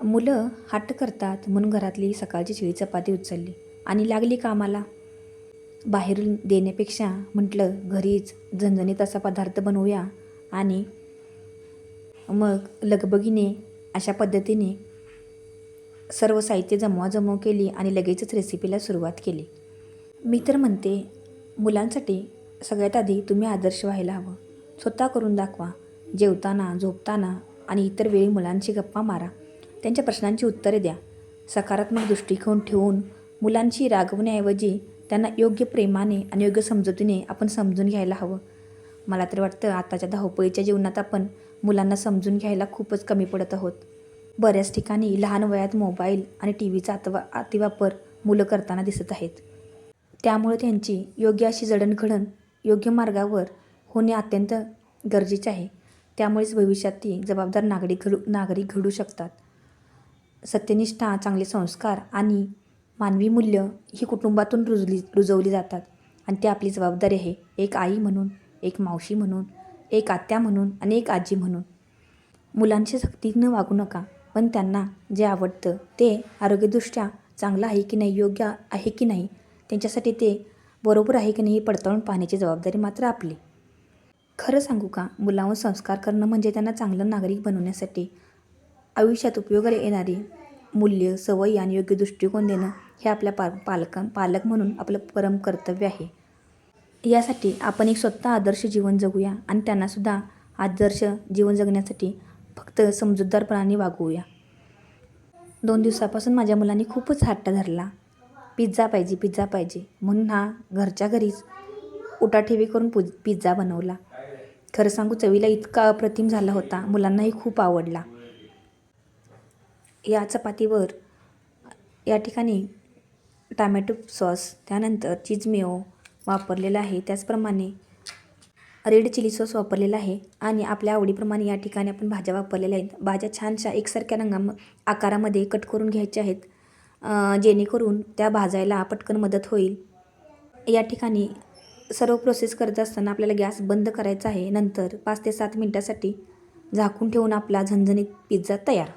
मुलं हट्ट करतात म्हणून घरातली सकाळची शिळी चपाती उचलली आणि लागली कामाला. बाहेरून देण्यापेक्षा म्हटलं घरीच झणझणीत असा पदार्थ बनवूया आणि मग लगबगीने अशा पद्धतीने सर्व साहित्य जमवाजमव केली आणि लगेचच रेसिपीला सुरुवात केली. मी तर म्हणते मुलांसाठी सगळ्यात आधी तुम्ही आदर्श व्हायला हवं. स्वतः करून दाखवा. जेवताना, झोपताना आणि इतर वेळी मुलांशी गप्पा मारा. त्यांच्या प्रश्नांची उत्तरे द्या. सकारात्मक दृष्टिकोन ठेवून मुलांशी रागवण्याऐवजी त्यांना योग्य प्रेमाने आणि योग्य समजुतीने आपण समजून घ्यायला हवं. मला तर वाटतं आताच्या धावपळीच्या जीवनात आपण मुलांना समजून घ्यायला खूपच कमी पडत आहोत. बऱ्याच ठिकाणी लहान वयात मोबाईल आणि टी व्हीचा अतिवापर मुलं करताना दिसत आहेत. त्यामुळे त्यांची योग्य अशी जडणघडण योग्य मार्गावर होणे अत्यंत गरजेचे आहे. त्यामुळेच भविष्यात ती जबाबदार नागरिक घडू शकतात. सत्यनिष्ठा, चांगले संस्कार आणि मानवी मूल्य ही कुटुंबातून रुजवली जातात आणि ती आपली जबाबदारी आहे. एक आई म्हणून, एक मावशी म्हणून, एक आत्या म्हणून आणि एक आजी म्हणून. मुलांशी सक्तीनं वागू नका, पण त्यांना जे आवडतं ते आरोग्यदृष्ट्या चांगलं आहे की नाही, योग्य आहे की नाही, त्यांच्यासाठी ते बरोबर आहे की नाही हे पडताळून पाहण्याची जबाबदारी मात्र आपली. खरं सांगू का, मुलांवर संस्कार करणं म्हणजे त्यांना चांगलं नागरिक बनवण्यासाठी आयुष्यात उपयोगाला येणारी मूल्य, सवयी आणि योग्य दृष्टिकोन देणं हे आपल्या पालक म्हणून आपलं परम कर्तव्य आहे. यासाठी आपण एक स्वतः आदर्श जीवन जगूया आणि त्यांनासुद्धा आदर्श जीवन जगण्यासाठी फक्त समजूतदारपणाने वागवूया. 2 दिवसापासून माझ्या मुलांनी खूपच हट्ट धरला. पिझ्झा पाहिजे म्हणून हा घरच्या घरीच उठाठेवी करून पिझ्झा बनवला. खरं सांगू चवीला इतका अप्रतिम झाला होता, मुलांनाही खूप आवडला. या चपातीवर या ठिकाणी टॅमॅटो सॉस, त्यानंतर चीज मेयो वापरलेला आहे. त्याचप्रमाणे रेड चिली सॉस वापरलेला आहे आणि आपल्या आवडीप्रमाणे या ठिकाणी आपण भाज्या वापरलेल्या आहेत. भाज्या छानशा एकसारख्या आकारामध्ये कट करून घ्यायच्या आहेत, जेणेकरून त्या भाजायला पटकन मदत होईल. या ठिकाणी सर्व प्रोसेस करत असताना आपल्याला गॅस बंद करायचा आहे. नंतर 5 ते 7 मिनटासाठी झाकून ठेवून आपला झणझणीत पिझ्झा तयार.